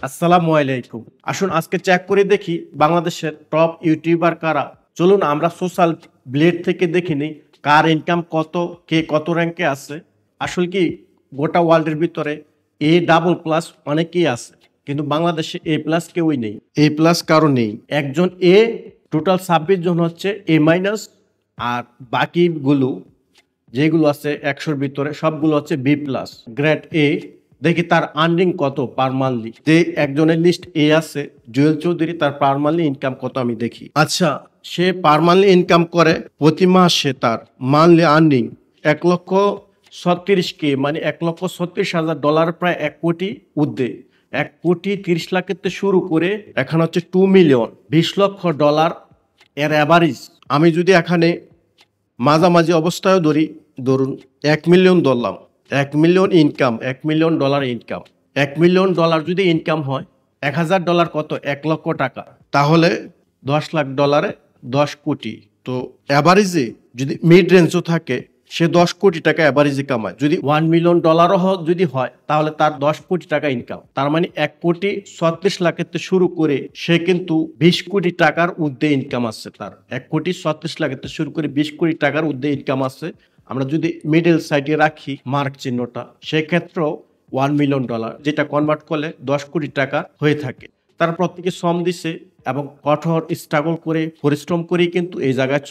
আসসালামু আলাইকুম। আসুন আজকে চেক করে দেখি বাংলাদেশের টপ ইউটিউবার কারা। চলুন আমরা সোশ্যাল ব্লেড থেকে দেখে নিই কার ইনকাম কত, কে কত র্যাঙ্কে আছে। আসলে কি গোটা ওয়ার্ল্ডের ভিতরে এ ডাবল প্লাস অনেকেই আছে, কিন্তু বাংলাদেশে এ প্লাস কেউই নেই, এ প্লাস কারো নেই। একজন এ, টোটাল 26 জন হচ্ছে এ মাইনাস, আর বাকিগুলো যেগুলো আছে 100-র ভিতরে সবগুলো হচ্ছে বি প্লাস গ্রেড এ। দেখি তার আর্নিং কত পার মান্থলি। যে একজনের লিস্ট এ আছে জুয়েল চৌধুরী, তার পার মান্থলি ইনকাম কত আমি দেখি। আচ্ছা, সে পার মান্থলি ইনকাম করে প্রতি মাসে তার মান্থলি আর্নিং 1,36,000 মানে $1,36,000, প্রায় 1 কোটি ঊর্ধ্বে। 1,30,00,000 থেকে শুরু করে এখন হচ্ছে 2 মিলিয়ন, $20,00,000 এর অ্যাভারেজ। আমি যদি এখানে মাঝামাঝি অবস্থায় ধরুন 1 মিলিয়ন ধরলাম, 1 million income, $1 million income, $1 million যদি ইনকাম হয়, $1,000 কত? 1,00,000 টাকা। তাহলে $10,00,000 10 কোটি। তো অ্যাভারেজে যদি মিড রেঞ্জও থাকে, সে 10 কোটি টাকা অ্যাভারেজে কামায়। যদি $1 মিলিয়ন যদি হয়, তাহলে তার 10 কোটি টাকা ইনকাম। তার মানে 1,36,00,000 থেকে শুরু করে সে কিন্তু 20 কোটি টাকার ঊর্ধ্বে ইনকাম আছে তার। 1,36,00,000 থেকে শুরু করে 20 কোটি টাকার ঊর্ধ্বে ইনকাম আছে। আমরা যদি মিডল সাইডে রাখি মার্ক চিহ্নটা, সেক্ষেত্রেও $1 মিলিয়ন, যেটা কনভার্ট করলে 10 কোটি টাকা হয়ে থাকে। তারা প্রত্যেকে শ্রম দিছে এবং কঠোর স্ট্রাগল করে পরিশ্রম করেই কিন্তু এই জায়গায়